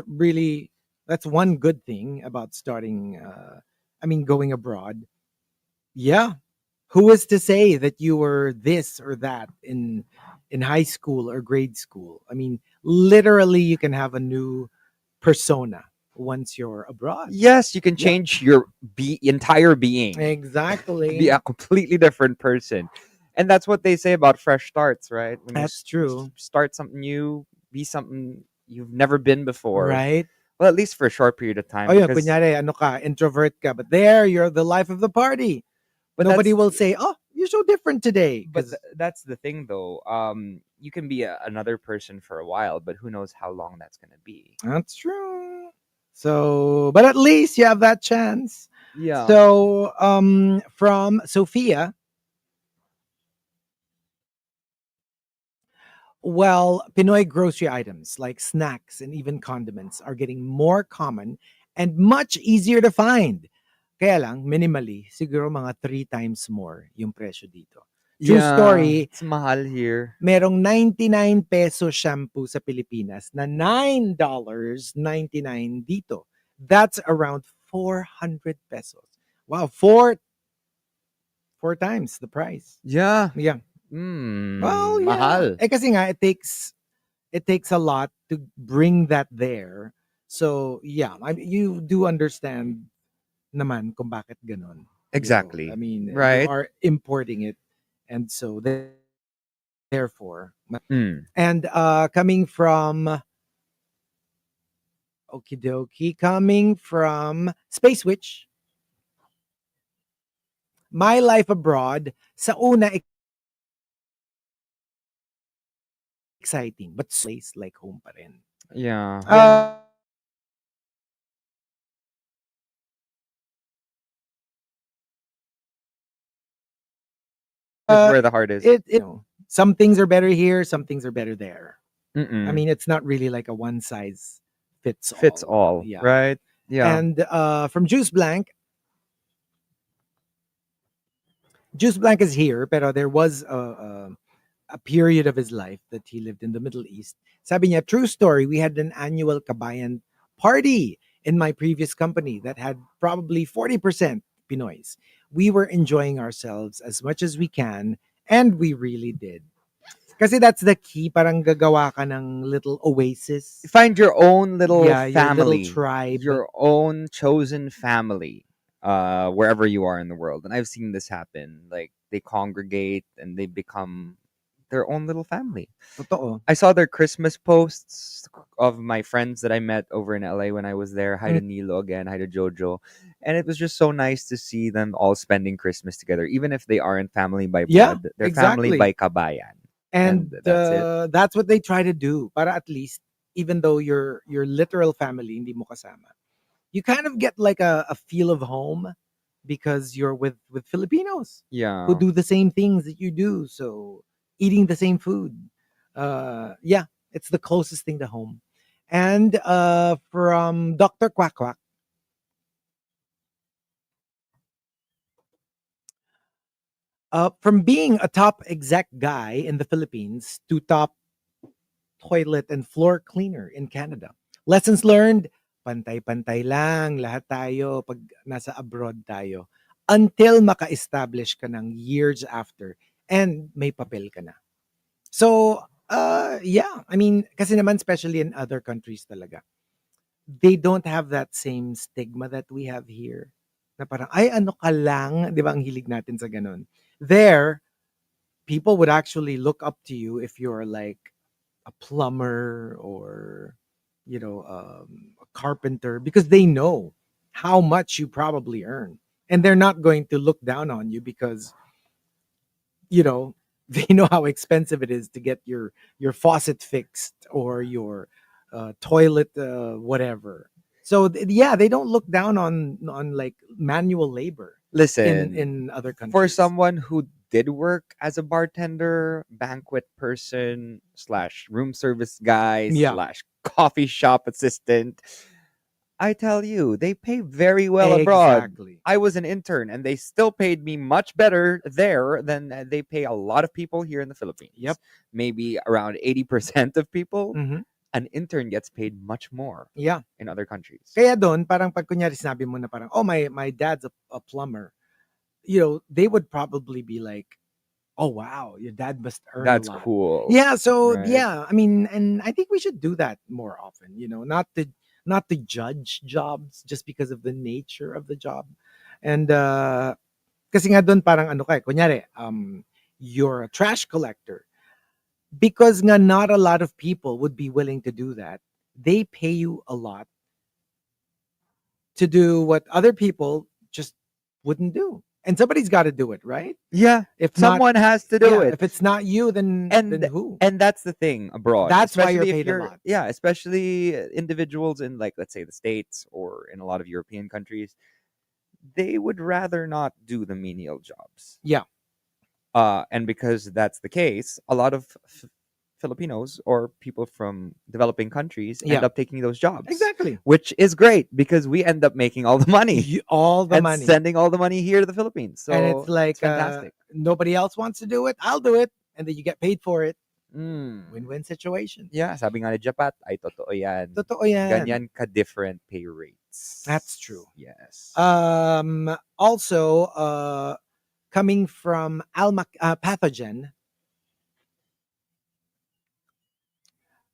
really that's one good thing about starting. Going abroad. Yeah, who is to say that you were this or that in high school or grade school? I mean, literally, you can have a new persona once you're abroad. Yes, you can Yeah, change your entire being, be exactly. a completely different person. And that's what they say about fresh starts, right? When That's you true, start something new, be something you've never been before. right? Well, at least for a short period of Oh time, yeah, because kunyari, ano ka, introvert ka, but there, you're the life of the party. but Nobody that's will say, "Oh, you're so different today," but because that's the thing though. You can be another person for a while, but who knows how long that's going to be. that's true. So, but at least you have that chance. Yeah. So, from Sophia, well, Pinoy grocery items like snacks and even condiments are getting more common and much easier to find. Kaya lang, minimally, siguro mga 3 times more yung presyo dito. True Yeah, story, it's mahal here. merong 99 peso shampoo sa Pilipinas na $9.99 dito. That's around 400 pesos. Wow, four times the price. Yeah. Yeah. Well, yeah. Mahal. Kasi nga it takes a lot to bring that there. So, yeah, you do understand naman kung bakit ganon. I Exactly. mean, you Right? are importing it and so therefore Mm. and coming from okie dokie, coming from Space Witch, my life abroad, sa una exciting, but place like home pa rin. Yeah. Uh, That's where the heart is. some things are better here, some things are better there. I Mm-mm. mean, it's not really like a one size fits Fits all. all, Yeah. right? Yeah. And from Juice Blank is here, pero there was a period of his life that he lived in the Middle East. Sabi niya, true story, we had an annual kabayan party in my previous company that had probably 40% Pinoys. We were enjoying ourselves as much as we can, and we really did. Kasi that's the key, parang gagawa ka ng little oasis. Find your own little Yeah, your little family, tribe. your own chosen family, wherever you are in the world. And I've seen this happen. Like they congregate and they become their own little family. Totoo. I saw their Christmas posts of my friends that I met over in LA when I was there. Hi to Nilo again, hi to Jojo. And it was just so nice to see them all spending Christmas together, even if they aren't family by Yeah, blood. They're family exactly. by kabayan. And And that's it. that's what they try to do. Para at least, even though your literal family hindi mo kasama, you kind of get like a feel of home because you're with Filipinos who Yeah. do the same things that you do. So eating the same food. Yeah, it's the closest thing to home. And from Dr. Quack Quack, from being a top exec guy in the Philippines to top toilet and floor cleaner in Canada. Lessons learned, pantay-pantay lang lahat tayo pag nasa abroad tayo until maka-establish ka ng years after and may papel ka na. So, yeah, I mean, kasi naman especially in other countries talaga, they don't have that same stigma that we have here. Na parang, ay, ano ka lang, di ba ang hilig natin sa ganun. There, people would actually look up to you if you're like a plumber or a carpenter because they know how much you probably earn and they're not going to look down on you because you know they know how expensive it is to get your faucet fixed or your toilet whatever. So yeah, they don't look down on like manual labor in Listen, in other for countries. someone who did work as a bartender, banquet person, slash room service guy, Yeah, slash coffee shop assistant, I tell you, they pay very well abroad. exactly. I was an intern and they still paid me much better there than they pay a lot of people here in the Philippines. Yep. Maybe around 80% of people. Hmm. an intern gets paid much more Yeah. in other countries. Kaya doon, parang pag kunyari sinabi mo na parang, oh, my dad's a plumber, they would probably be like, oh, wow, your dad must earn a That's lot. cool. Yeah, so Right? yeah, I mean, and I think we should do that more often, not to judge jobs just because of the nature of the job. And kasi nga doon parang ano ka, kunyari, you're a trash collector. Because nga not a lot of people would be willing to do that. They pay you a lot to do what other people just wouldn't do. And somebody's got to do it, right? Yeah. If not, Someone has to do yeah, it. if it's not you, then And who? and that's the thing abroad, That's why you're especially if paid a you're lot. yeah, especially individuals in, like, let's say the States or in a lot of European countries, they would rather not do the menial jobs. Yeah, And because that's the case, a lot of Filipinos or people from developing countries end yeah, up taking those jobs, exactly. which is great because we end up making all the money All the and money, sending all the money here to the Philippines. and it's So it's like fantastic. nobody else wants to do it. I'll do it, and then you get paid for it. Mm. Win-win situation. Yeah, sabi nga ni Japat, ay totoo yan. Totoo yan. Ganyan ka-different pay rates. That's true. Yes. Also, coming from pathogen,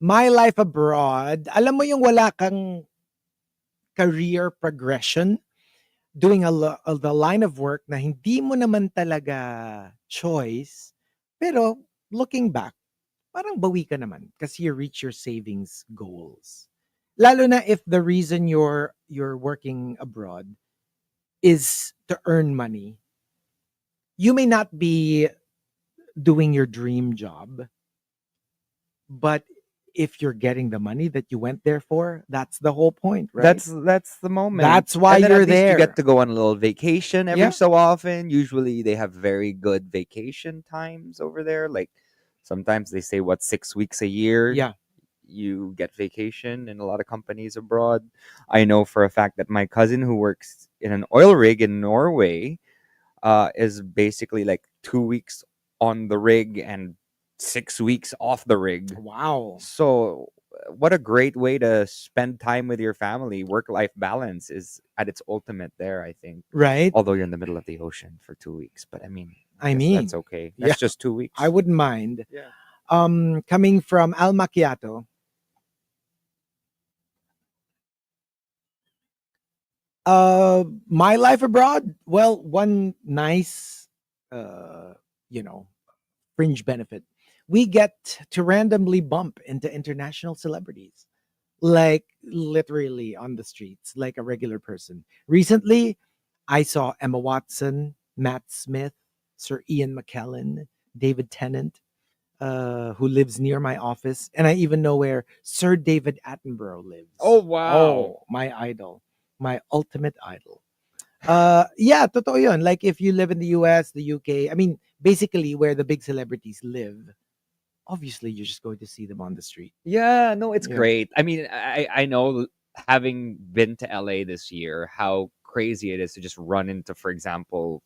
my life abroad. Alam mo yung wala kang career progression, doing the line of work na hindi mo naman talaga choice, pero looking back, parang bawi ka naman kasi you reach your savings goals. Lalo na if the reason you're working abroad is to earn money. You may not be doing your dream job, but if you're getting the money that you went there for, that's the whole point, right? That's the moment. That's why and then you're at least you there. get to go on a little vacation every Yeah. so often. Usually they have very good vacation times over there. Like sometimes they say 6 weeks a year. Yeah. You get vacation in a lot of companies abroad. I know for a fact that my cousin who works in an oil rig in Norway is basically like 2 weeks on the rig and 6 weeks off the rig. Wow. So, what a great way to spend time with your family. Work-life balance is at its ultimate there, I think. Right? Although you're in the middle of the ocean for 2 weeks, but I mean, I guess mean, that's okay. That's yeah, just 2 weeks. I wouldn't mind. Yeah. Coming from Al Macchiato. My life abroad. Well, one nice, uh, you know, fringe benefit. We get to randomly bump into international celebrities, like literally on the streets, like a regular person. Recently, I saw Emma Watson, Matt Smith, Sir Ian McKellen, David Tennant, who lives near my office, and I even know where Sir David Attenborough lives. Oh, wow. Oh, my idol, my ultimate idol. Yeah, totoo yun. Like if you live in the US, the UK, I mean, basically where the big celebrities live, obviously you're just going to see them on the street. Yeah, no, it's Yeah. great. I mean, I know, having been to LA this year, how crazy it is to just run into, for example,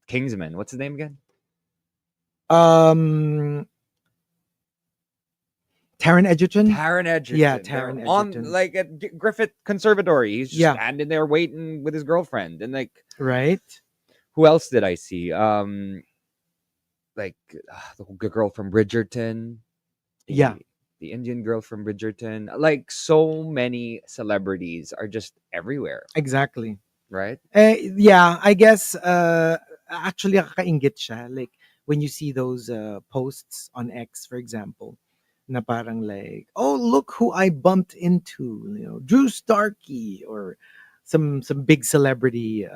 Kingsman. What's his name again? Um, Taron Egerton. Taron Egerton. Yeah, They're Taron on Egerton. like at Griffith Conservatory. He's just Yeah. standing there waiting with his girlfriend, and like, Right. who else did I see? Like the girl from Bridgerton. Yeah. The Indian girl from Bridgerton. Like so many celebrities are just everywhere, Exactly. right? Yeah, I guess actually kakaingit siya. Like when you see those posts on X, for example, na parang like, oh, look who I bumped into, Drew Starkey or some big celebrity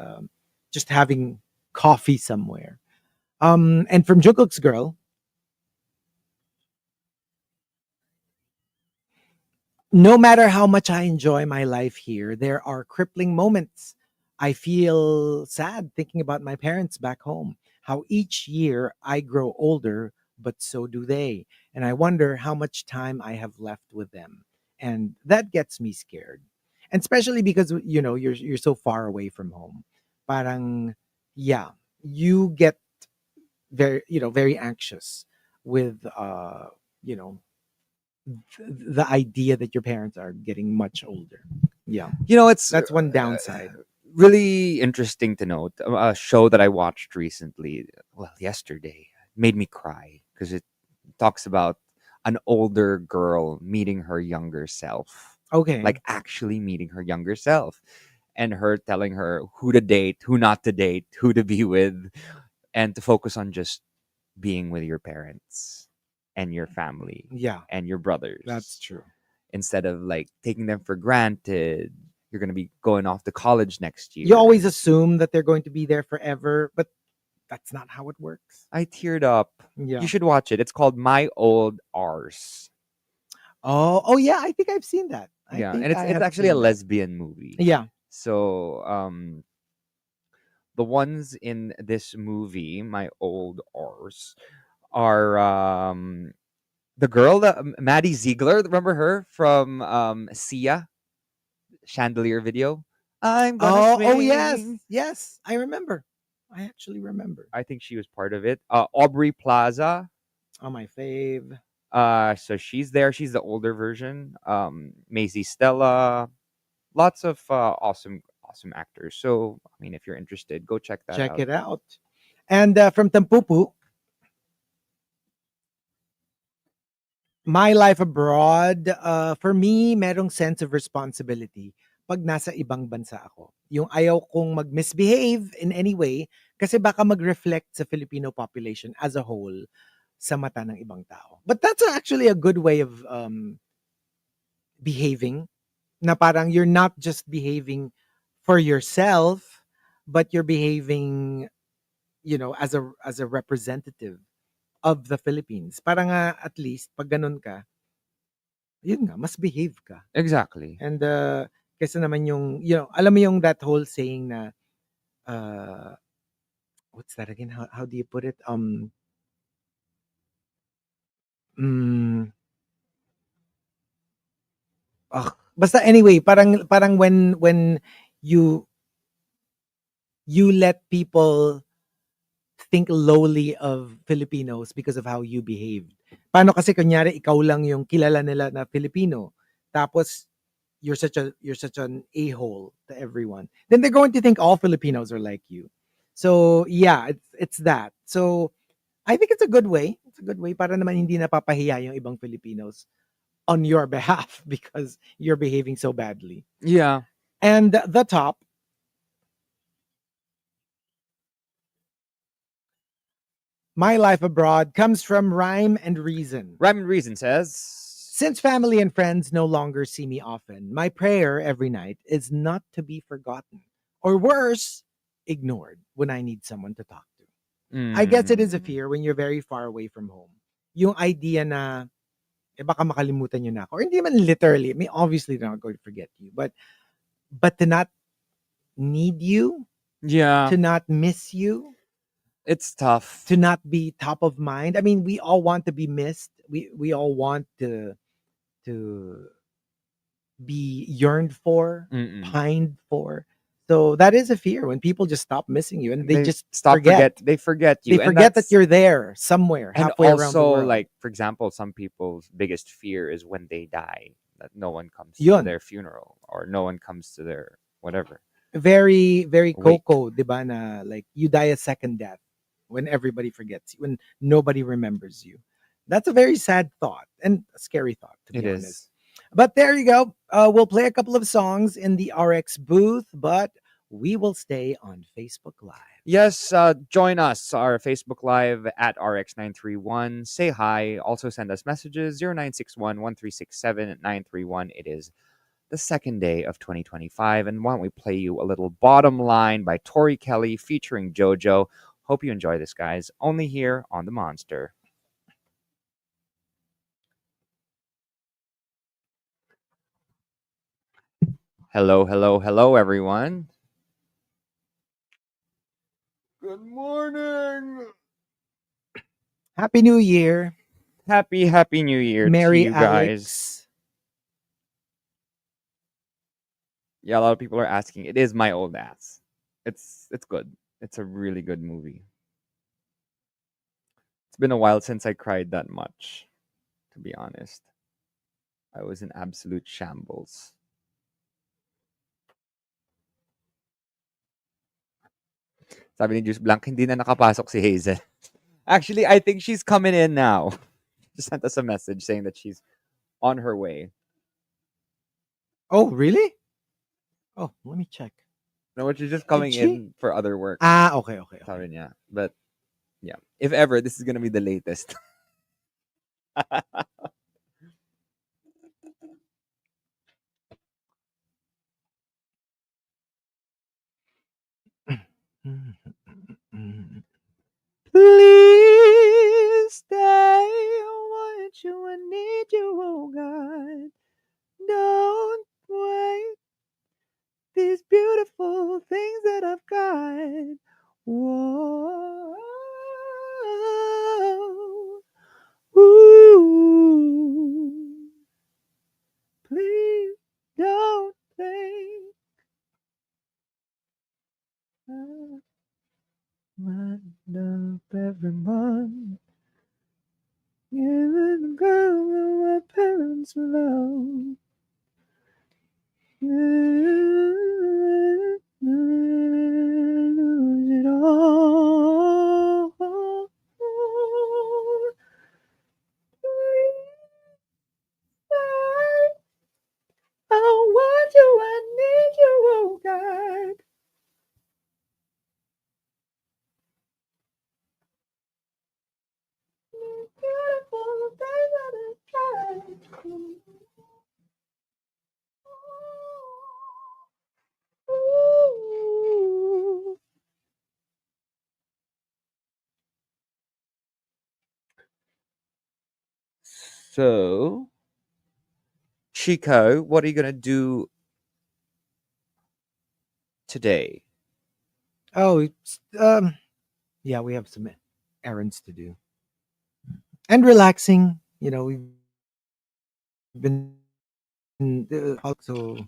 just having coffee somewhere. And from Jungkook's girl, no matter how much I enjoy my life here, there are crippling moments. I feel sad thinking about my parents back home, how each year I grow older, but so do they. And I wonder how much time I have left with them. And that gets me scared. And especially because you're so far away from home. Parang yeah, you get very anxious with you know the idea that your parents are getting much older. Yeah, It's that's one downside. really interesting to note. A show that I watched recently, well, yesterday, made me cry because it talks about an older girl meeting her younger self, Okay. like actually meeting her younger self, and her telling her who to date, who not to date, who to be with, and to focus on just being with your parents and your family Yeah, and your that's brothers true. instead of like taking them for granted. You're going to be going off to college next You year. always And assume that they're going to be there forever, but that's not how it works. I teared up. You Yeah. should watch it. It's called My Old Ours. Oh, yeah. I think I've seen that. I Yeah, and think it's I it's have actually a seen that. lesbian movie. Yeah. So, the ones in this movie, My Old Ours, are the girl that Maddie Ziegler. Remember her from Sia Chandelier video? I'm gonna Oh, yes, swing. yes. I remember. I actually remember. I think she was part of it. Aubrey Plaza. Oh, my fave. So she's there. She's the older version. Maisie Stella. Lots of awesome actors. So I mean, if you're interested, go check that Check out. it out. And from Tampupu, my life abroad, for me, merong sense of responsibility pag nasa ibang bansa ako. Yung ayaw kong mag-misbehave in any way kasi baka mag-reflect sa Filipino population as a whole sa mata ng ibang tao. But that's actually a good way of behaving, na parang you're not just behaving for yourself, but you're behaving, as a representative of the Philippines. Para nga at least pag ganun ka, yun nga, mas behave ka. Exactly. And kaysa naman yung, alam mo yung that whole saying na, uh, what's that again? How do you put it? Mm, basta anyway, parang when you you let people think lowly of Filipinos because of how you behaved. Paano kasi kunyari ikaw lang yung kilala nila na Filipino, tapos you're such an a-hole to everyone. Then they're going to think all Filipinos are like you. So yeah, it's that. So I think it's a good way. It's a good way para naman hindi napapahiya yung ibang Filipinos on your behalf because you're behaving so badly. Yeah. And the top, my life abroad, comes from Rhyme and Reason. Rhyme and Reason says, Since family and friends no longer see me often, my prayer every night is not to be forgotten, or worse, ignored when I need someone to talk to. I guess it is a mm, fear when you're very far away from home. Yung idea na, baka makalimutan nyo na ako. Or hindi man literally, I mean, obviously they're not going to forget you, but to not need you, yeah, to not miss you, it's tough. to not be top of mind. I mean, we all want to be missed. We all want to be yearned for, Mm-mm. pined for. So that is a fear when people just stop missing you and they They just forget. they forget They you, and forget that that's you're there somewhere and halfway around the also world. like for example, some people's biggest fear is when they die that no one comes to Yun. their funeral or no one comes to their whatever Very, very wake. Coco, di ba, na like you die a second death when everybody forgets you, when nobody remembers you. That's a very sad thought and a scary thought, to It be honest. is. But there you go. We'll play a couple of songs in the RX booth, but we will stay on Facebook Live. Yes, join us, our Facebook Live at RX931. Say hi. Also send us messages 0961 It is the second day of 2025. And why don't we play you a little Bottom Line by Tori Kelly featuring JoJo. Hope you enjoy this, guys. Only here on The Monster. Hello, hello, hello, everyone. Good morning. Happy New Year. Happy New Year to Merry you guys. Alex. Yeah, a lot of people are asking. It is my old ass. It's good. It's a really good movie. It's been a while since I cried that much, to be honest. I was in absolute shambles. Sabi ni Juice Blanc, hindi na nakapasok si Hazel. Actually, I think she's coming in now. Just sent us a message saying that she's on her way. Oh, really? Oh, let me check. No, she's just Did coming she? in for other work. Ah, okay. Sabi niya. But yeah, if ever, this is gonna be the latest. Please stay. I want you, I need you, oh God. Don't wait. These beautiful things that I've got. Whoa. Ooh. Please don't think I wind up every month. Giving the girl my parents love. Lose it all. I want you, I need you, oh God. Beautiful things that I've tried. Ooh. So, Chico, what are you gonna do today? Oh, yeah, we have some errands to do and relaxing. We've been so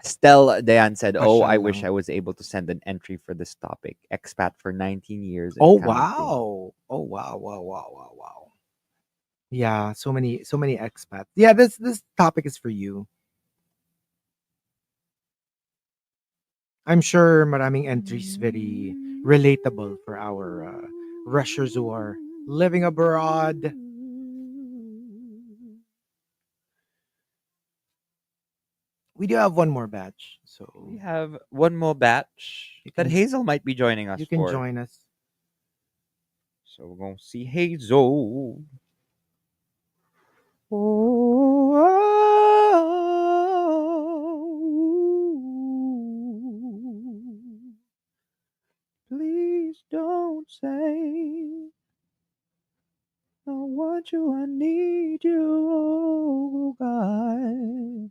Stell Dayan said, "Oh, I pasyal wish lang. I was able to send an entry for this topic. Expat for 19 years Oh and counting." wow! Oh wow! Yeah, so many expats. Yeah, this topic is for you. I'm sure maraming entries very relatable for our rushers who are living abroad. We do have one more batch, so We have one more batch you that can Hazel might be joining us you can for. join us. So we're gonna see Hazel. Oh, please don't say I want you, I need you, oh God.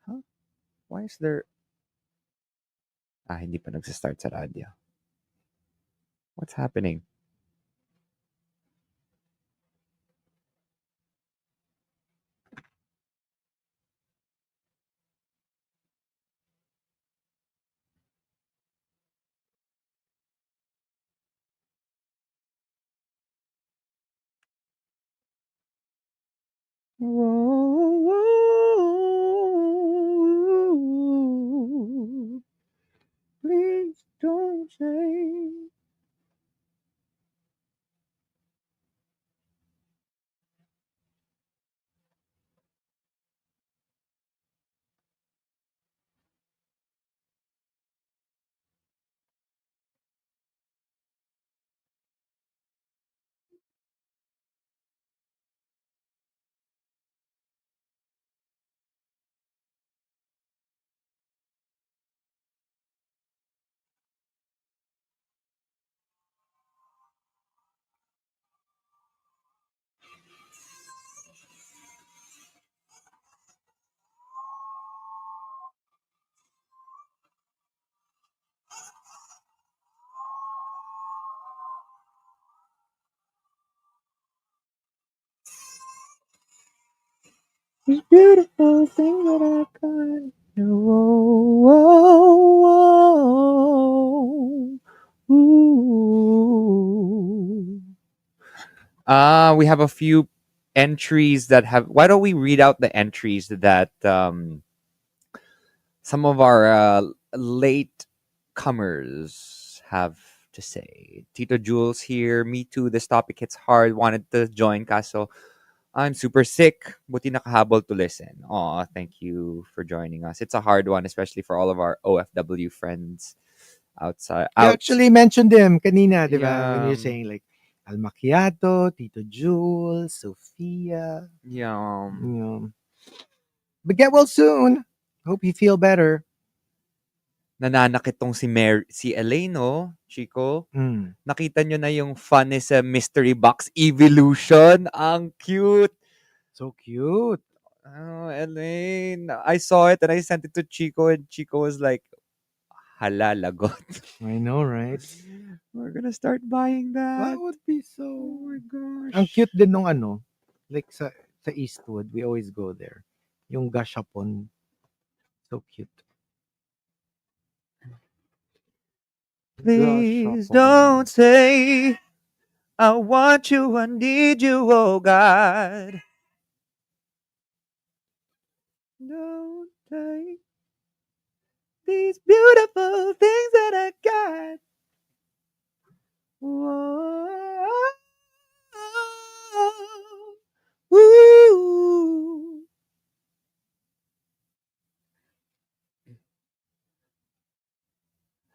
Huh? Why is there... hindi pa nagsistart sa radyo. What's happening? Whoa, please don't say. This beautiful thing that I got. Whoa, ooh. We have a few entries that have. Why don't we read out the entries that some of our late comers have to say? Tito Jules here. Me too. This topic hits hard. Wanted to join, kaso I'm super sick. Buti nakahabol to listen. Aw, thank you for joining us. It's a hard one, especially for all of our OFW friends outside. You Out. actually mentioned them kanina, di ba? When Yeah. you're saying like Al Macchiato, Tito Jules, Sophia. Yeah. You know. But get well soon. Hope you feel better. Nananakit tong si Elaine, no? Chico. Mm, Nakita nyo na yung fun is a mystery box evolution. Ang cute. so cute. Oh, Elaine. I saw it and I sent it to Chico and Chico was like, hala, lagot. I know, right? We're gonna start buying That that. would be Oh so... my Ang gosh. cute din nung ano, like sa Eastwood, we always go there. Yung gashapon, so cute. Please don't Gashapon. say I want you, I need you, oh God. Don't take these beautiful things that I got. Whoa. Ooh.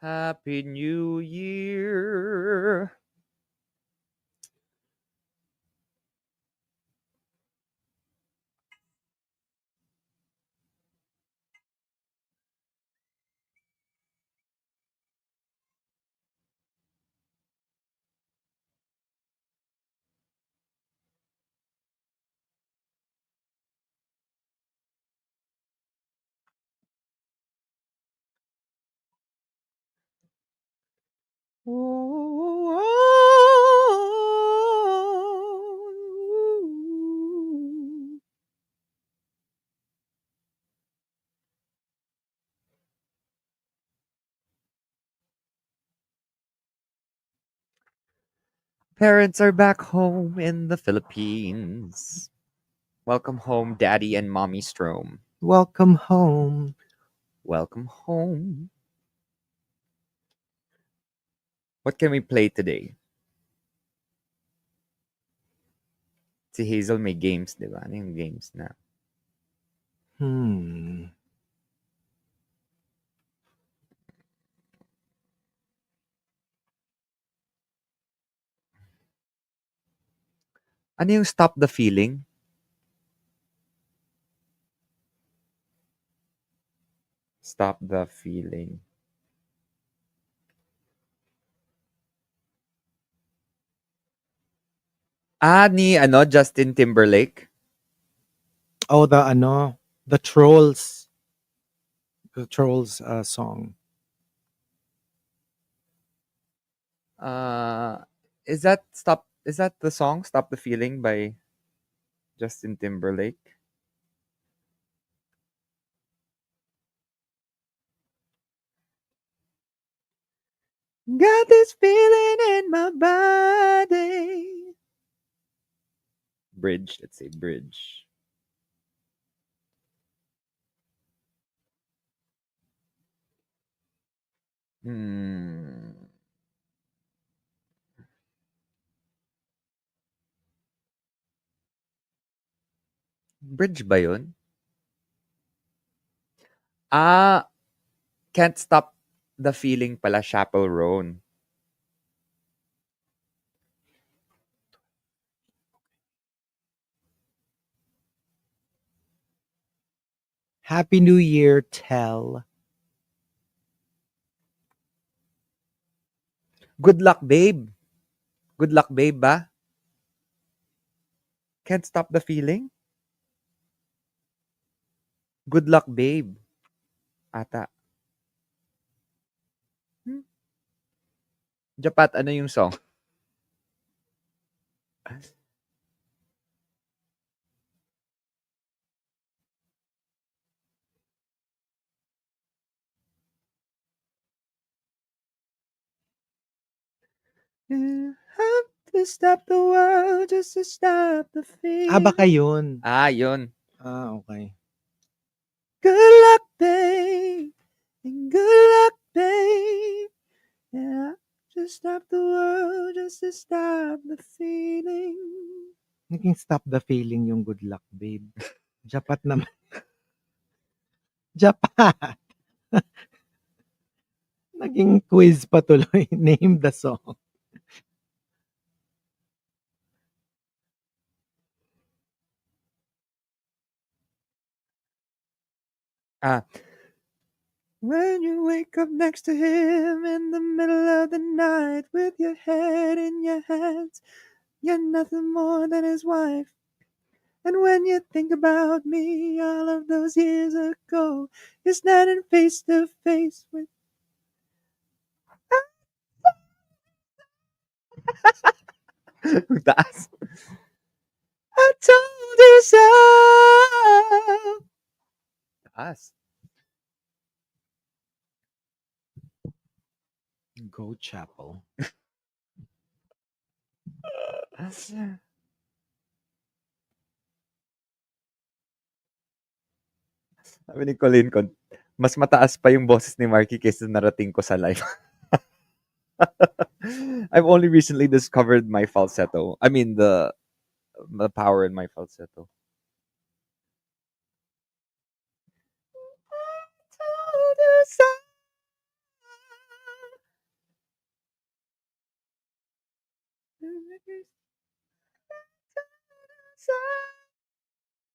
Happy New Year. Parents are back home in the Philippines. Welcome home, Daddy and Mommy Strom. Welcome home. Welcome home. What can we play today? Si Hazel may games, di ba? Ano yung games na? Hmm. Ano yung Stop the Feeling? Stop the Feeling. Ah, ni ano, Justin Timberlake? Oh, the Trolls. The Trolls song. Uh, is that the song Stop the Feeling by Justin Timberlake? Got this feeling in my body. Bridge, let's say bridge. Hmm. Bridge ba yun? Ah, Can't Stop the Feeling pala, Chapel Roan. Happy New Year, Tell. Good Luck Babe. Good Luck Babe ba? Can't Stop the Feeling? Good Luck Babe. Ata. Hmm? Japat, ano yung song? to stop the world, just to stop the Baka feeling. yun. Yun. Okay. Good luck, babe. And good luck, babe. Yeah, just stop the world, just to stop the feeling. Naging stop the feeling yung good luck, babe. Japat naman. Japat. Naging quiz pa tuloy. Name the song. When you wake up next to him in the middle of the night with your head in your hands, you're nothing more than his wife. And when you think about me all of those years ago, you're standing face to face with. Taas. I told you so. Taas. Go Chapel. Sabi ni Colleen ko, mas mataas pa yung boses ni Markki kaysa narating ko sa live. I've only recently discovered my falsetto. I mean, the power in my falsetto. Told you so.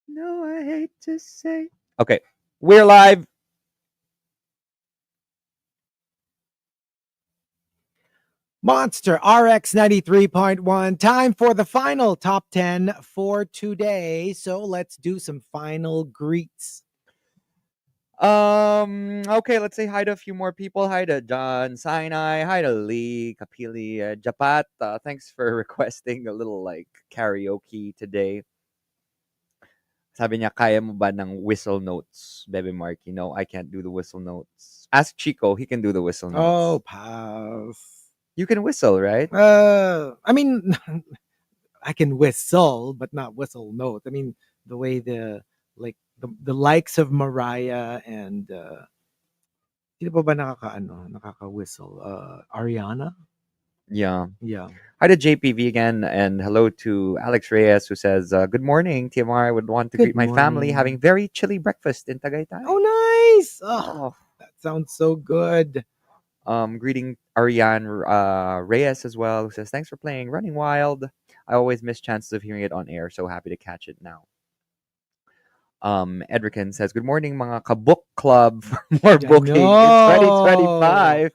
No, I hate to say. Okay, we're live. Monster RX93.1. Time for the final top 10 for today. So let's do some final greets. Okay, let's say hi to a few more people. Hi to John Sinai. Hi to Lee Kapili Japat. Thanks for requesting a little like karaoke today. Sabi niya, kaya mo ba ng whistle notes, Bebe Markki? No, I can't do the whistle notes. Ask Chico, he can do the whistle notes. Oh, pass. You can whistle, right? I mean, I can whistle, but not whistle note. I mean, the way the likes of Mariah and sino pa ba nakaka-whistle? Ariana? Yeah. Yeah. Hi to JPV again, and hello to Alex Reyes, who says, good morning, TMR. I would want to Good greet my family morning. having very chilly breakfast in Tagaytay. Oh, nice. Oh. That sounds so good. Greeting Ariane Reyes as well, who says, thanks for playing Running Wild. I always miss chances of hearing it on air, so happy to catch it now. Edrican says, good morning, mga ka-book club for more booking. It's 2025.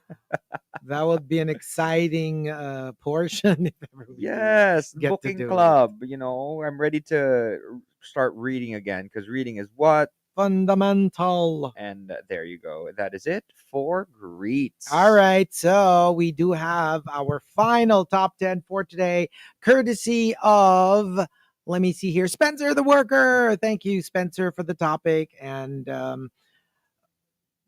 That would be an exciting portion if ever we Yes, get to booking do club. You know, I'm ready to start reading again because reading is what? Fundamental. And there you go. That is it for greets. All right. So we do have our final top 10 for today, courtesy of, let me see here, Spencer the Worker. Thank you, Spencer, for the topic. And,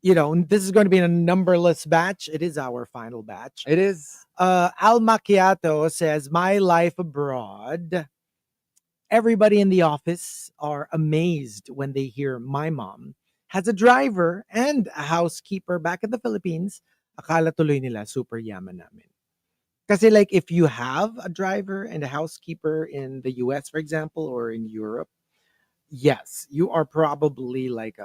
this is going to be a numberless batch. It is our final batch. It is. Al Macchiato says, my life abroad. Everybody in the office are amazed when they hear my mom has a driver and a housekeeper back in the Philippines. Akala tuloy nila super yaman namin. Kasi like if you have a driver and a housekeeper in the US, for example, or in Europe, yes, you are probably like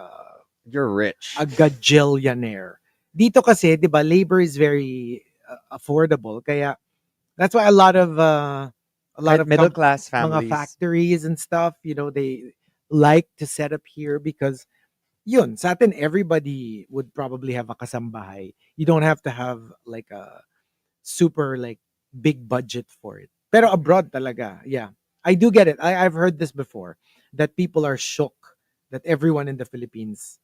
You're rich. a gajillionaire. Dito kasi, 'di ba, labor is very affordable. Kaya that's why a lot of middle class mga families. factories and stuff, they like to set up here because yun, sa atin everybody would probably have a kasambahay. You don't have to have like a super like big budget for it. Pero abroad talaga, yeah. I do get it. I've heard this before that people are shook that everyone in the Philippines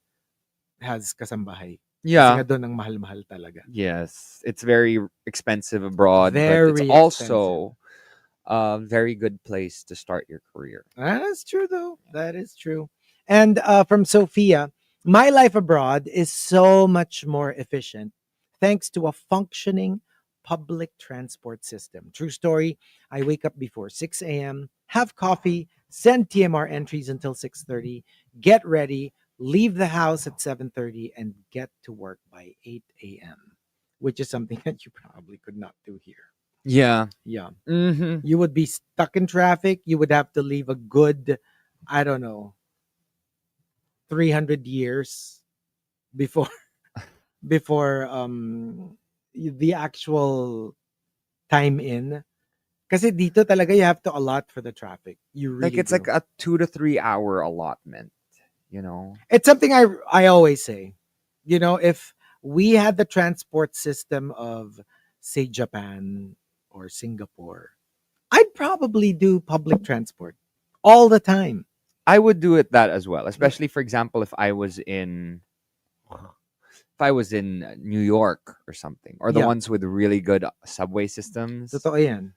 has kasambahay. Kasi Yeah. nga doon ang mahal-mahal talaga. Yes, it's very expensive abroad, but it's Very also a very good place to start your career. That's true, though. That is true. And from Sophia, my life abroad is so much more efficient thanks to a functioning public transport system. True story. I wake up before 6 a.m., have coffee, send TMR entries until 6:30, get ready, leave the house at 7:30, and get to work by 8 a.m., which is something that you probably could not do here. Yeah. Yeah. Mm-hmm. You would be stuck in traffic. You would have to leave a good, I don't know, 300 years before the actual time in. Kasi dito talaga you have to allot for the traffic. You Like really it's like do. a 2 to 3 hour allotment, you know? It's something I always say. If we had the transport system of, say, Japan or Singapore, I'd probably do public transport all the time. I would do it that as well, especially for example if I was in New York or something, or the Yeah, ones with really good subway systems. totoo yan.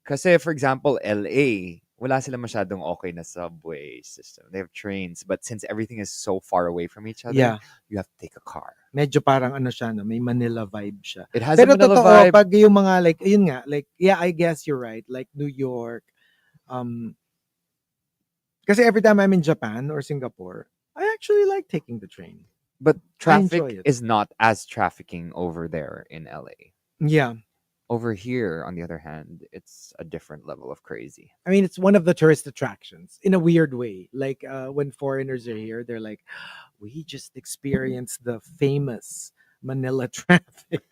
Kasi for example, LA, wala sila masyadong okay na subway system. They have trains, but since everything is so far away from each other, Yeah, you have to take a car. medyo parang ano siya, no? May Manila vibe siya. It has a Pero Manila totoo, vibe. pag yung mga like, yun nga, like, yeah, I guess you're right. Like New York, um, kasi every time I'm in Japan or Singapore, I actually like taking the train. But I enjoy traffic it. is not as trafficking over there in LA. Yeah. Over here, on the other hand, it's a different level of crazy. I mean, it's one of the tourist attractions in a weird way. Like when foreigners are here, they're like, we just experienced the famous Manila traffic.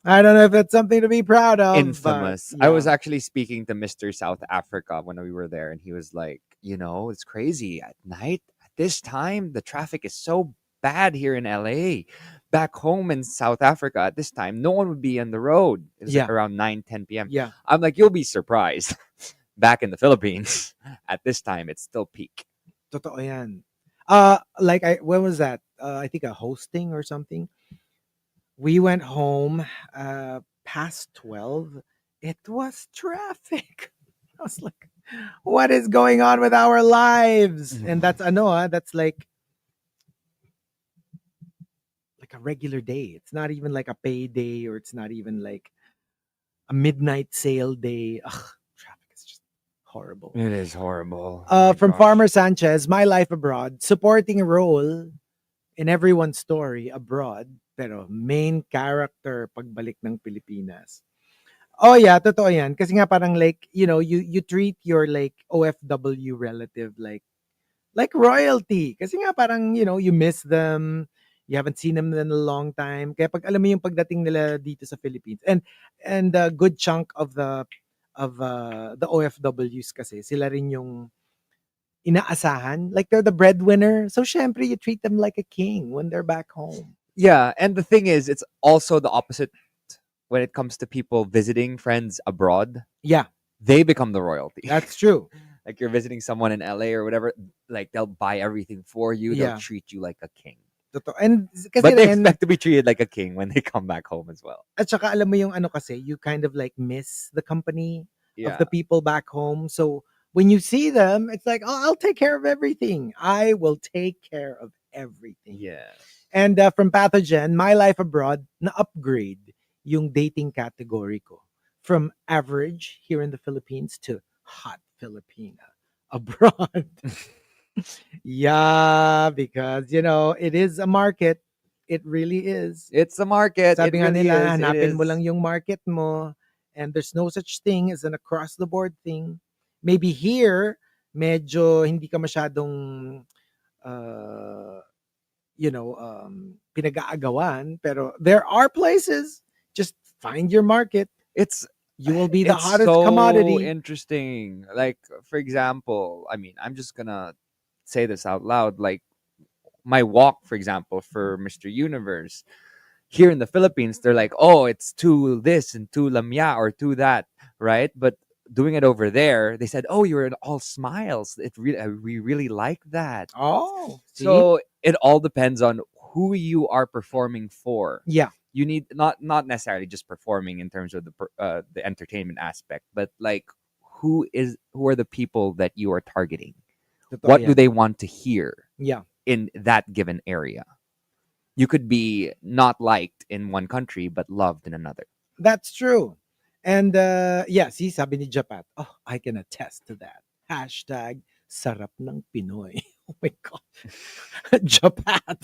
I don't know if that's something to be proud of, but Infamous. I was yeah. actually speaking to Mr. South Africa when we were there, and he was like, it's crazy. At night, at this time, the traffic is so bad here in LA. Back home in South Africa at this time, no one would be on the road. It was like Yeah. around 9, 10 p.m. Yeah. I'm like, you'll be surprised. Back in the Philippines, at this time, it's still peak. Totoo yan. Like when was that? I think a hosting or something. We went home past 12. It was traffic. I was like, what is going on with our lives? And that's that's like a regular day. It's not even like a payday, or it's not even like a midnight sale day. Ugh, traffic is just horrible. It is horrible. Oh my From gosh. Farmer Sanchez, My Life Abroad, supporting a role in everyone's story abroad, pero main character pagbalik ng Pilipinas. Oh yeah, totoo yan. Kasi nga parang like, you treat your like OFW relative like royalty. Kasi nga parang, you miss them. You haven't seen them in a long time. Kaya pag alam mo yung pagdating nila dito sa Philippines, and a good chunk of the OFWs kasi sila rin yung inaasahan. Like they're the breadwinner. So syempre you treat them like a king when they're back home. Yeah, and the thing is, it's also the opposite when it comes to people visiting friends abroad. Yeah, They become the royalty. that's true. Like you're visiting someone in LA or whatever, like they'll buy everything for you. They'll Yeah. treat you like a king. Totoo. And kasi But they rin, expect to be treated like a king when they come back home as well. at saka alam mo yung ano kasi, you kind of like miss the company of Yeah. the people back home. So when you see them, it's like, oh, I'll take care of everything. I will take care of everything. Yeah. And from Pathogen, My Life Abroad, na-upgrade yung dating category ko. From average here in the Philippines to hot Filipina abroad. Yeah, because, it is a market. It really is. It's a market. Sabi It nga really nila, is. It hanapin mo is. lang yung market mo. And there's no such thing as an across-the-board thing. Maybe here, medyo hindi ka masyadong, uh, pinag-aagawan. Pero there are places. Just find your market. It's You will be the it's hottest so commodity. interesting. Like for example, I mean, I'm just gonna say this out loud. Like my walk, for example, for Mr. Universe here in the Philippines, they're like, oh, it's too this and too lamya or too that, right? But doing it over there, they said, oh, you're all smiles. We really like that. Oh, see? So it all depends on who you are performing for. Yeah. You need not necessarily just performing in terms of the entertainment aspect, but like who are the people that you are targeting? Totoo What do yan. they want to hear Yeah. in that given area? You could be not liked in one country but loved in another. That's true. And yeah, see, sabi ni Japat, oh, I can attest to that. Hashtag sarap ng Pinoy. Oh my God. Japat.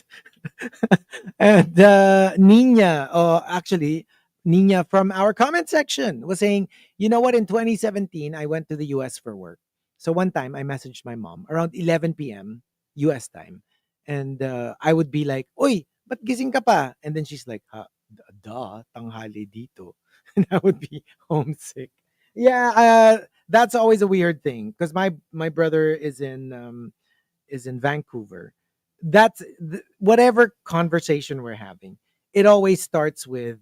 And Nina, actually, Nina from our comment section was saying, you know what, in 2017, I went to the US for work. So one time I messaged my mom around 11 p.m. US time. And I would be like, Uy, ba't gising ka pa? And then she's like, ha, duh, tanghali dito. And I would be homesick. Yeah, that's always a weird thing because my brother is in Vancouver. Whatever conversation we're having, it always starts with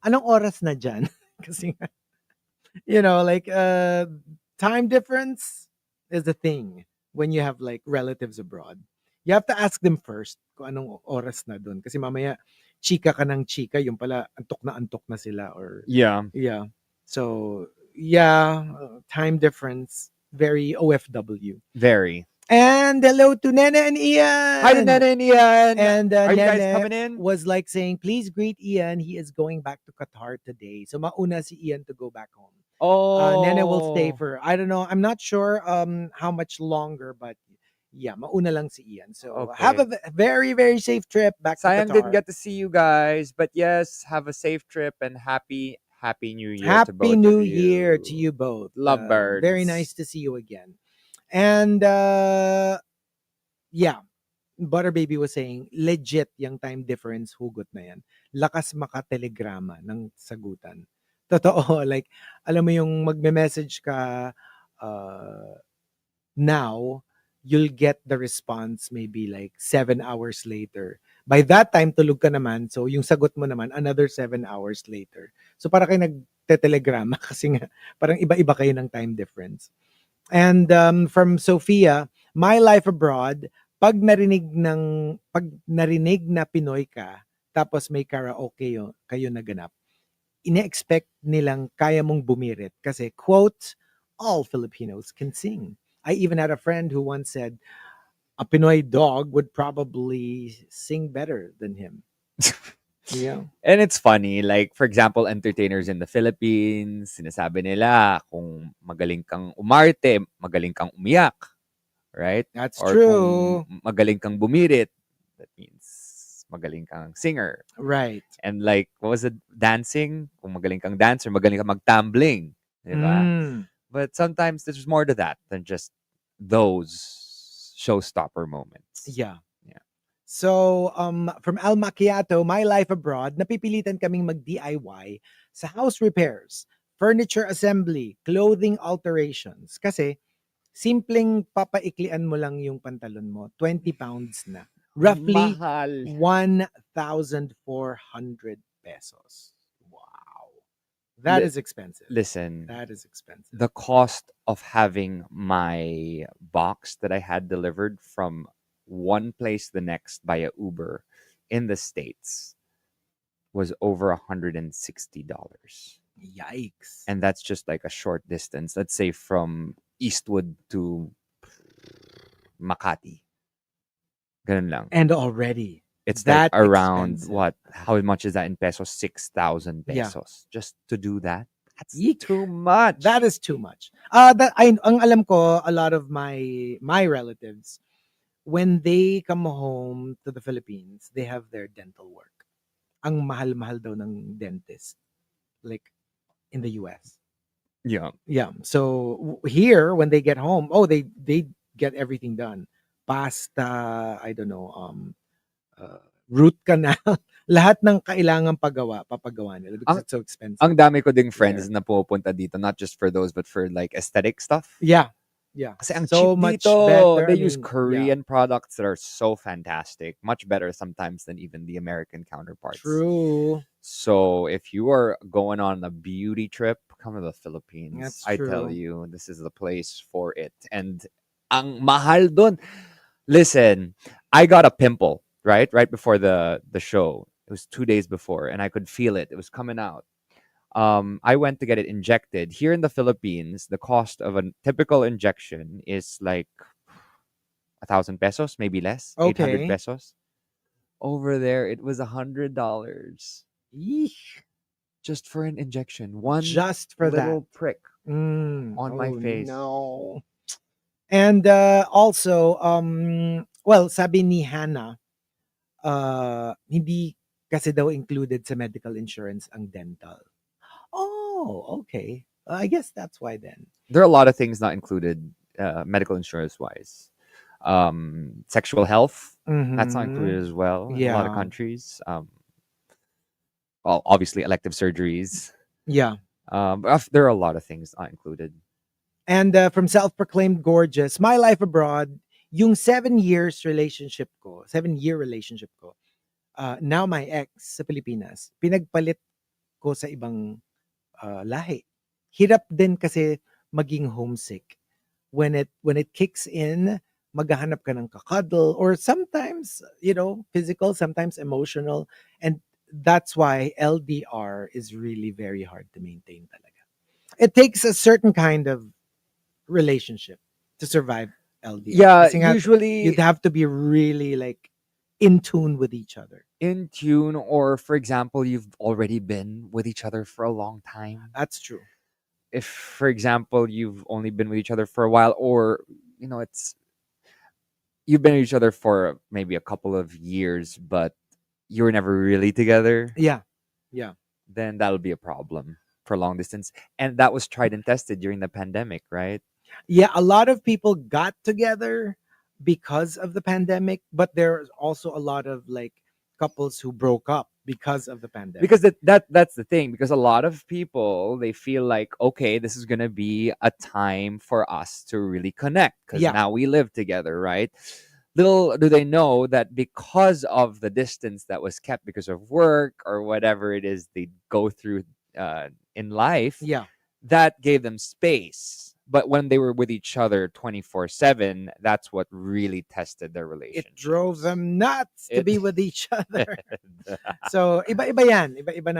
anong oras na dyan? Kasi like time difference is a thing when you have like relatives abroad. You have to ask them first kung anong oras na dun kasi mamaya chika ka ng chika, yung pala antok na sila or Yeah, yeah. So, yeah, time difference very OFW. very. And hello to Nene and Hi to Ian. Nana and Ian. And Are you guys Nene coming in? was like saying, please greet Ian. He is going back to Qatar today. So mauna si Ian to go back home. Nene will stay Oh, for, I don't know, I'm not sure how much longer, but yeah, mauna lang si Ian. So have a okay. very, very safe trip back to Sayang didn't Qatar. get to see you guys, but yes, have a safe trip and happy New Year to Happy both of New Year to you. you both. Very nice Lovebirds. to see you again. And yeah, Butter Baby was saying, legit yung time difference, hugot na yan. Lakas makatelegrama ng sagutan. Totoo, like, alam mo yung magme-message ka uh, now, you'll get the response maybe like 7 hours later. By that time, tulog ka naman. So, yung sagot mo naman, another 7 hours later. So, para kayo nagtetelegrama kasi nga, parang iba-iba kayo ng time difference. And from Sophia, my life abroad, pag narinig na Pinoy ka, tapos may karaoke kayo naganap, ine-expect nilang kaya mong bumirit kasi, quote, all Filipinos can sing. I even had a friend who once said, a Pinoy dog would probably sing better than him. Yeah. And it's funny, like for example, entertainers in the Philippines, sinasabi nila kung magaling kang umarte, magaling kang umiyak, right? That's Or kung true. magaling kang bumirit, that means magaling kang singer. Right. And like, what was it? Dancing? Kung magaling kang dancer, magaling kang magtumbling. Di ba? Mm. But sometimes there's more to that than just those showstopper moments. Yeah. Yeah. So, from Al Macchiato, my life abroad, napipilitan kaming mag-DIY sa house repairs, furniture assembly, clothing alterations. Kasi, simpleng papaiklian mo lang yung pantalon mo, 20 pounds na. Roughly Mahal. 1,400 pesos. Wow. That Li- is expensive. Listen, That is expensive. the cost of having my box that I had delivered from one place to the next by a Uber in the States was over $160. Yikes. And that's just like a short distance. Let's say from Eastwood to Makati. Ganun lang. And already, It's like that around expensive. what? How much is that in pesos? 6,000 Yeah. pesos. Just to do that? That's Yeek. too much. That is too much. Ang alam ko, a lot of my relatives, when they come home to the Philippines, they have their dental work. Ang mahal-mahal daw ng dentist, like in the US. Yeah. Yeah. So here, when they get home, oh, they get everything done. Pasta, I don't know, root canal, lahat ng kailangan papagawa nila because Ang, it's so ang expensive dami ko ding there. friends na pumupunta dito, not just for those, but for like aesthetic stuff. Yeah. Yeah. Kasi ang cheap So much dito. better. They I use mean, yeah. Korean products that are so fantastic. Much better sometimes than even the American counterparts. True. So if you are going on a beauty trip, come to the Philippines. That's I tell true. you, this is the place for it. And ang mahal dun. Listen, I got a pimple, right? Right before the show. It was 2 days before, and I could feel it. It was coming out. I went to get it injected. Here in the Philippines, the cost of a typical injection is like 1,000 pesos, maybe less, 800 Okay. pesos. Over there, it was $100. Yeesh. just for an injection, one just for that. little prick on my Oh face. no. And also, well, sabi ni Hannah, hindi kasi daw included sa medical insurance ang dental. Oh, okay. I guess that's why then. There are a lot of things not included, medical insurance wise. Sexual health, that's not Mm-hmm. included as well in a lot of Yeah. countries. Well, obviously elective surgeries. Yeah. There are a lot of things not included. And from self-proclaimed gorgeous, my life abroad, yung 7 year relationship ko, now my ex sa Pilipinas, pinagpalit ko sa ibang lahi. Hirap din kasi maging homesick. When it kicks in, maghahanap ka ng kakadle or sometimes, physical, sometimes emotional. And that's why LDR is really very hard to maintain talaga. It takes a certain kind of relationship to survive LDR. Yeah, Kasi nga, usually you'd have to be really like in tune with each other. in tune, or for example, you've already been with each other for a long time. That's true. If, for example, you've only been with each other for a while, or it's you've been with each other for maybe a couple of years, but you were never really together, Yeah. Yeah. then that'll be a problem for long distance. And that was tried and tested during the pandemic, right? Yeah, a lot of people got together because of the pandemic, but there's also a lot of like couples who broke up because of the pandemic. Because that's the thing, because a lot of people, they feel like, okay, this is going to be a time for us to really connect because Yeah. now we live together, right? Little do they know that because of the distance that was kept because of work or whatever it is they go through in life, Yeah. that gave them space. But when they were with each other 24/7, that's what really tested their It relationship. drove them nuts to It be with each other. So, iba-iba 'yan, iba-iba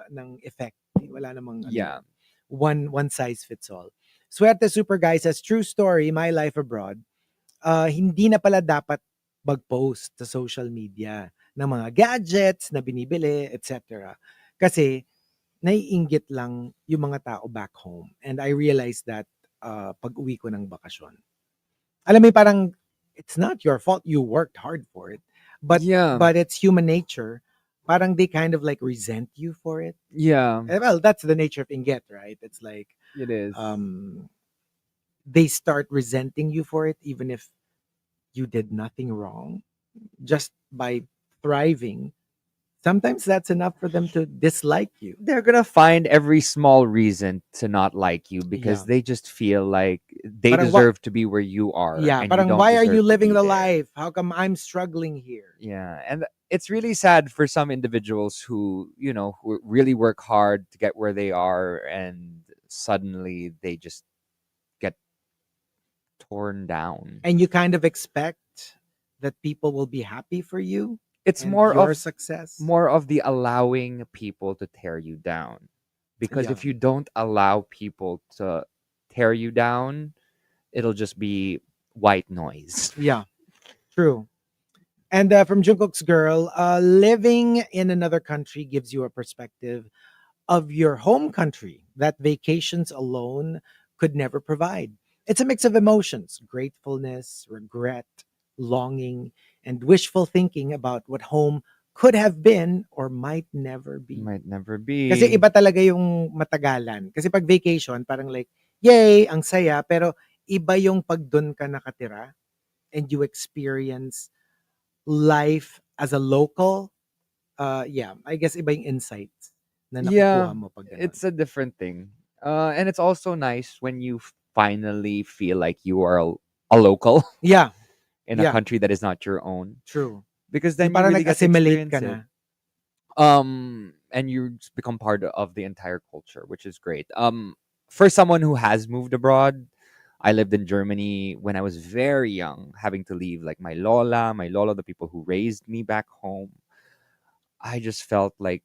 ng effect. Wala namang yeah. one size fits all. Swerte Super Guy says, true story, my life abroad. Hindi na pala dapat mag-post sa social media ng mga gadgets na binibili, etc. Kasi naiinggit lang yung mga tao back home. And I realized that pag-uwi ko ng bakasyon. Alam mo, parang it's not your fault. You worked hard for it. But Yeah. it's human nature. Parang they kind of like resent you for it. Yeah. Well, that's the nature of inggit, right? It's like It is. they start resenting you for it, even if you did nothing wrong, just by thriving. Sometimes that's enough for them to dislike you. They're gonna find every small reason to not like you because Yeah. they just feel like they Parang deserve to be where you are. Yeah, and you parang don't why are deserve you to living be the there. life? How come I'm struggling here? Yeah, and it's really sad for some individuals who who really work hard to get where they are, and suddenly they just get torn down. And you kind of expect that people will be happy for you It's and more your of success. the allowing people to tear you down, because Yeah. if you don't allow people to tear you down, it'll just be white noise. Yeah, true. And from Jungkook's girl, living in another country gives you a perspective of your home country that vacations alone could never provide. It's a mix of emotions: gratefulness, regret, longing, and wishful thinking about what home could have been or might never be. Might never Kasi be. iba talaga yung matagalan. Kasi pag vacation, parang like, yay, ang saya, pero iba yung pag doon ka nakatira and you experience life as a local. Yeah, I guess iba yung insights na Yeah, nakukuha mo pag ganun. it's a different thing. And it's also nice when you finally feel like you are a local Yeah, in a yeah, country that is not your own, true. because Yung then you parang really get to nag-assimilate experience ka it. na. And you just become part of the entire culture, which is great. For someone who has moved abroad, I lived in Germany when I was very young, having to leave like my lolo, the people who raised me back home. I just felt like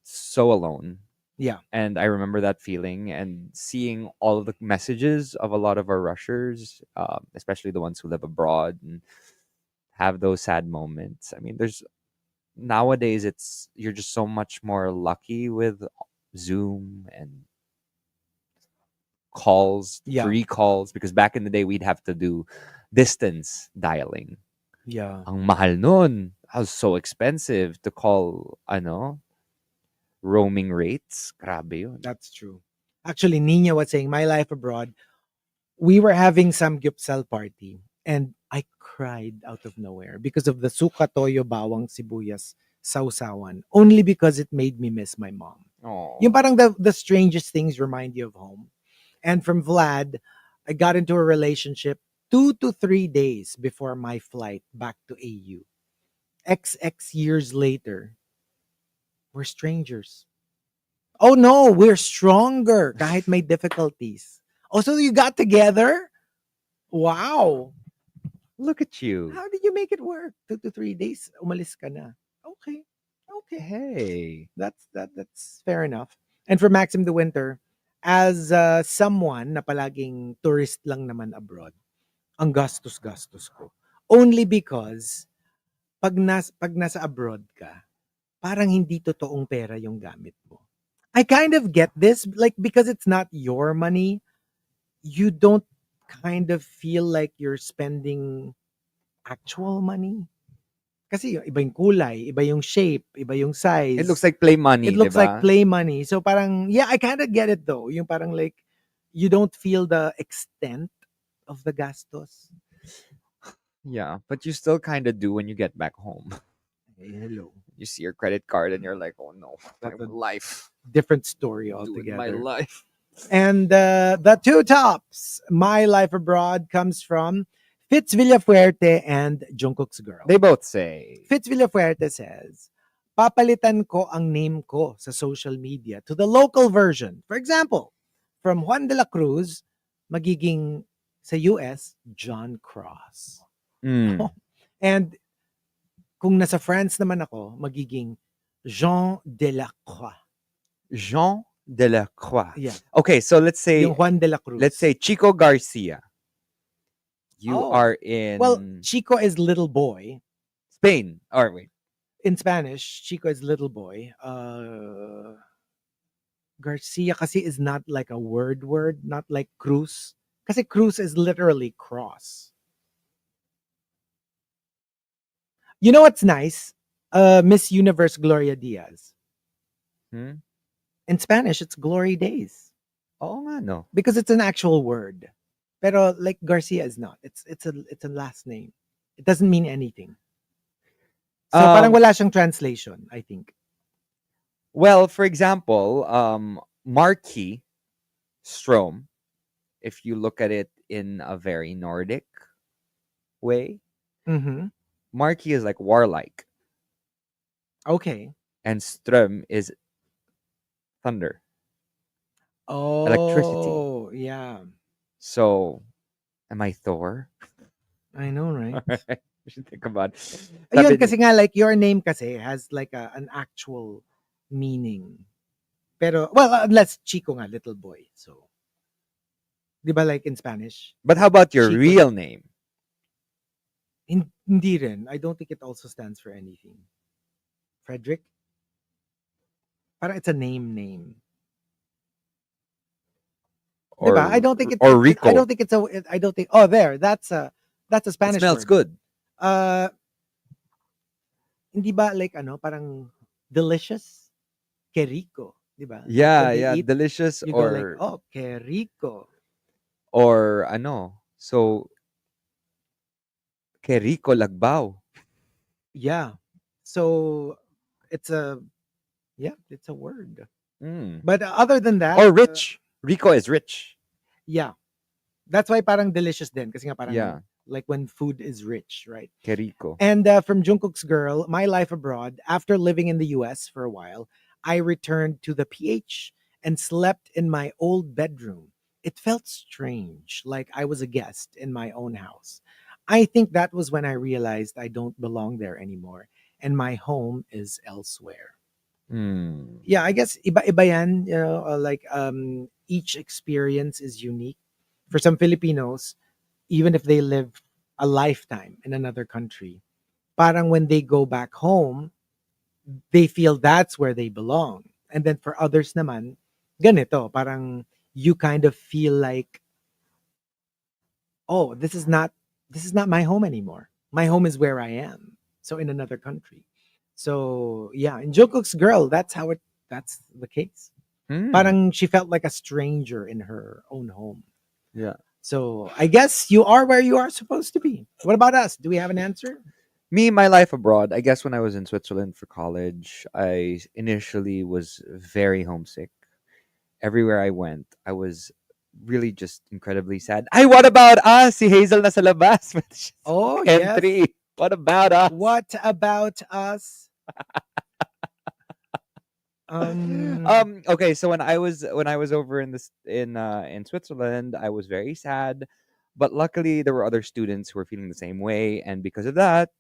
so alone. Yeah, And I remember that feeling and seeing all of the messages of a lot of our rushers, especially the ones who live abroad and have those sad moments. I mean, there's nowadays you're just so much more lucky with Zoom and calls, Yeah, free calls, because back in the day we'd have to do distance dialing. yeah, Ang mahal nun. That was so expensive to call, roaming rates. Grabe yun. that's true. Actually, Nina was saying, my life abroad, we were having some gyupsal party and I cried out of nowhere because of the suka toyo bawang sibuyas sausawan, only because it made me miss my mom. Yung Oh. parang the strangest things remind you of home. And from Vlad, I got into a relationship 2 to 3 days before my flight back to AU. XX years later, we're strangers. Oh no, we're stronger kahit may difficulties. Oh, so you got together? Wow. Look at you. How did you make it work? 2 to 3 days, umalis ka na. Okay. Okay. Hey. That's fair enough. And for Maxim the Winter, as someone na palaging tourist lang naman abroad, ang gastos-gastos ko. Only because pag nasa abroad ka, parang hindi totoong pera yung gamit mo. I kind of get this, like because it's not your money, you don't kind of feel like you're spending actual money. Kasi iba yung kulay, iba yung shape, iba yung It looks size. like play It money, looks like diba? play money. So parang, yeah, I kind of get it though. Yung parang like, you don't feel the extent of the gastos. Yeah, but you still kind of do when you get back home. Hey, hello. You see your credit card and you're like, oh no, my That's a life. different story Doing my altogether. life. And the two tops, My Life Abroad, comes from Fitz Villafuerte and Jungkook's Girl. They both say, Fitz Villafuerte says, papalitan ko ang name ko sa social media to the local version. For example, from Juan de la Cruz, magiging sa US, John Cross. mm, And kung nasa France naman ako, magiging Jean de la Croix. Jean de la Croix. Yeah. Okay, so let's say Yung Juan de la Cruz. Chico Garcia. You Oh. are in Well, Chico is little boy. Spain. Or wait. In Spanish, Chico is little boy. Garcia kasi is not like a word, not like Cruz. Kasi Cruz is literally cross. You know what's nice? Miss Universe Gloria Diaz. Hmm? In Spanish, it's Glory Days Oo nga, no? because it's an actual word. Pero like Garcia is not. It's a last name. It doesn't mean anything. So parang wala siyang translation, I think. Well, for example, Markki Strom, if you look at it in a very Nordic way, Mm-hmm. Markki is like warlike, Okay. and Ström is thunder, electricity. Oh, yeah. So, am I Thor? I know, right? We should think about. Ayun, Sabi ni- kasi nga, like, your name kasi has like an actual meaning. Pero, well, unless Chico nga, little boy. So, di ba like in Spanish? But how about your Chico. real name? Hindi rin. I don't think it also stands for anything. Frederick? Parang it's a name. Or, Diba? I don't think or Rico. I don't think it's a. I don't think. Oh, there. That's a It Spanish smells word. good. Hindi ba like parang delicious? Que rico, di ba? Like Yeah, when they yeah, eat, delicious you go like, or oh, que rico. So que rico lagbaw. Yeah. So it's a word. Mm. But other than that, Or rich. Rico is rich. yeah. That's why parang delicious din kasi nga parang Yeah. like when food is rich, right? Que rico. And from Jungkook's Girl, My Life Abroad, after living in the US for a while, I returned to the PH and slept in my old bedroom. It felt strange, like I was a guest in my own house. I think that was when I realized I don't belong there anymore and my home is elsewhere. Mm. Yeah, I guess iba-iba yan, like each experience is unique. For some Filipinos, even if they live a lifetime in another country, parang when they go back home, they feel that's where they belong. And then for others naman, ganito, parang you kind of feel like, oh, this is not my home anymore. My home is where I am. So in another country. So yeah, in Jungkook's girl, that's the case. Hmm. Parang she felt like a stranger in her own home. Yeah. So I guess you are where you are supposed to be. What about us? Do we have an answer? Me, my life abroad. I guess when I was in Switzerland for college, I initially was very homesick. Everywhere I went, I was really just incredibly sad. Ay, what about us? Si Hazel nasa labas. Oh yes. Entry. What about us? What about us? Okay, so when I was over in this in Switzerland, I was very sad, but luckily there were other students who were feeling the same way, and because of that,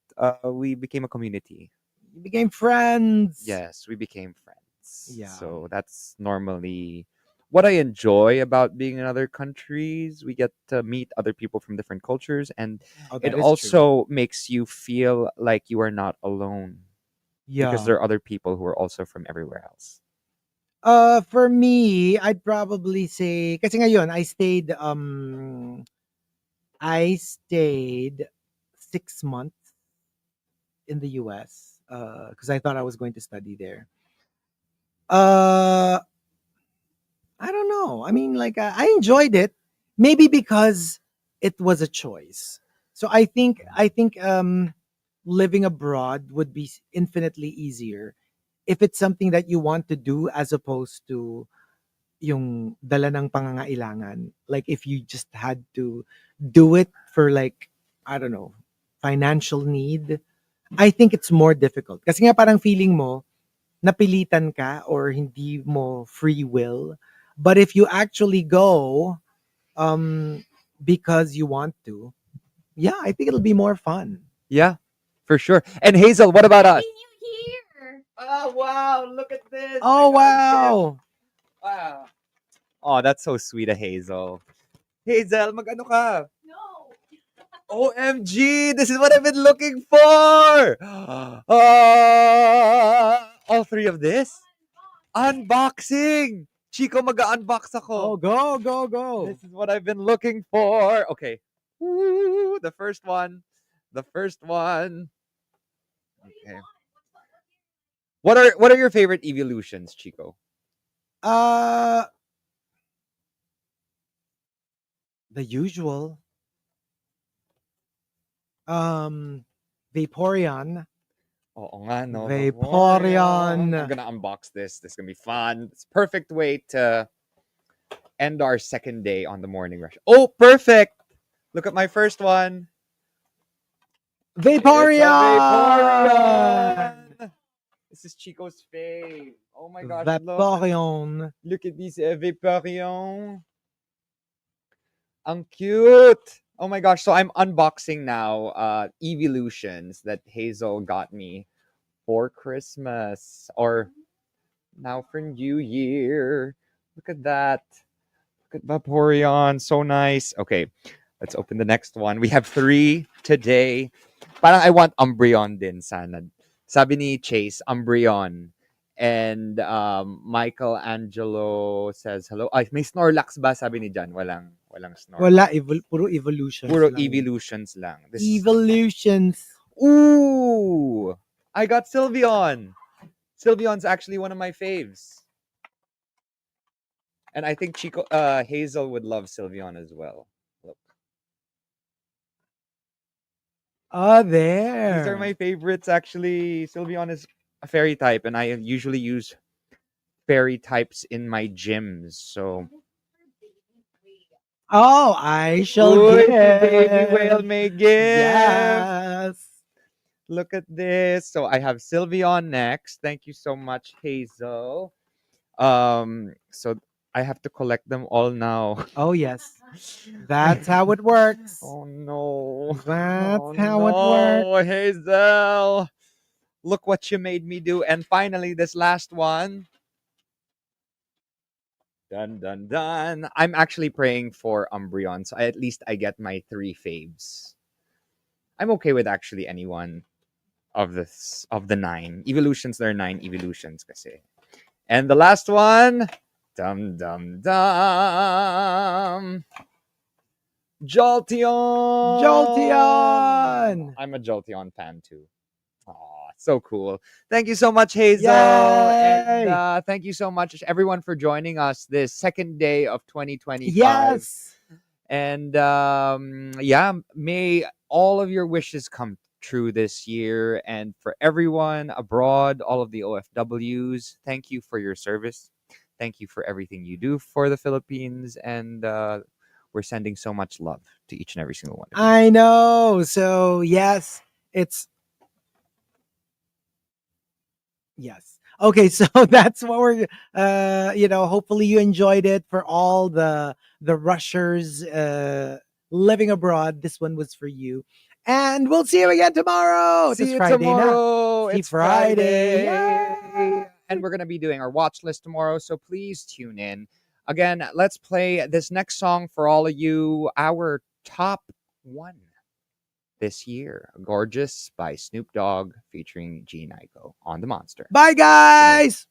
we became a community. You became friends. Yes, we became friends. Yeah. So that's normally what I enjoy about being in other countries. We get to meet other people from different cultures, and Oh, it that is true. also makes you feel like you are not alone because Yeah. there are other people who are also from everywhere else. For me, I'd probably say kasi ngayon I stayed 6 months in the US because I thought I was going to study there. Uh I don't know. I mean, like I enjoyed it, maybe because it was a choice. So I think living abroad would be infinitely easier if it's something that you want to do as opposed to yung dala ng pangangailangan. Like if you just had to do it for like I don't know, financial need, I think it's more difficult. Kasi nga parang feeling mo napilitan ka or hindi mo free will. But if you actually go um because you want to, yeah, I think it'll be more fun. Yeah, for sure. And Hazel, what about us? New Year. Oh wow, look at this. I Oh got a gift. wow. Wow. Oh, that's so sweet of Hazel. Hazel, mag-ano ka? No. OMG, this is what I've been looking for. All three of this? Unboxing. Chico, mag-unbox Oh, ako. go, go, go. This is what I've been looking for. Okay. Woo, the first one. The first one. Okay. What are your favorite evolutions, Chico? Uh the usual. Um Vaporeon. Oo nga, no? Vaporeon. I'm gonna unbox this. This is gonna be fun. It's a perfect way to end our second day on the morning rush. Oh, perfect! Look at my first one. It's a Vaporeon. Vaporeon. This is Chico's fave. Oh my gosh, look. Vaporeon. Look at this Vaporeon. Ang cute. Oh my gosh. So I'm unboxing now evolutions that Hazel got me for Christmas or now for New Year. Look at that. Look at Vaporeon. So nice. Okay, let's open the next one. We have three today. Parang I want Umbreon din sana. Sabi ni Chase, Umbreon. And Michelangelo says hello. Ay, may Snorlax ba? Sabi ni Jan. Walang Wala, Snorlax. puro evolutions Puro lang. evolutions lang. Evolutions. Ooh! I got Sylveon. Sylveon's actually one of my faves. And I think Chico Hazel would love Sylveon as well. Look. Oh, These are there. my favorites actually. Sylveon is a fairy type and I usually use fairy types in my gyms. So Oh, I shall Uy, give. si Baby Whale may gift. Yes. Look at this. So I have Sylveon next. Thank you so much, Hazel. So I have to collect them all now. Oh, yes. That's how it works. Oh no. That's Oh how it works. no, Hazel. Look what you made me do. And finally, this last one. Dun dun dun. I'm actually praying for Umbreon, so at least I get my three faves. I'm okay with actually anyone. of the 9 evolutions. There are 9 evolutions kasi. And the last one, dum dum dum, Jolteon. Jolteon! I'm a Jolteon fan too. Aw, so cool. Thank you so much, Hazel. Yay! And thank you so much, everyone, for joining us this second day of 2025. Yes! And yeah, may all of your wishes come true this year. And for everyone abroad, all of the OFWs, thank you for your service. Thank you for everything you do for the Philippines. And we're sending so much love to each and every single one of you. I know. So, yes, it's. Yes. Okay, so that's what we're hopefully you enjoyed it. For all the rushers living abroad, this one was for you. And we'll see you again tomorrow. See This you Friday na. tomorrow. See It's Friday. Friday. And we're going to be doing our watch list tomorrow. So please tune in. Again, let's play this next song for all of you. Our top one this year, Gorgeous by Snoop Dogg featuring G Nyko on the Monster. Bye guys.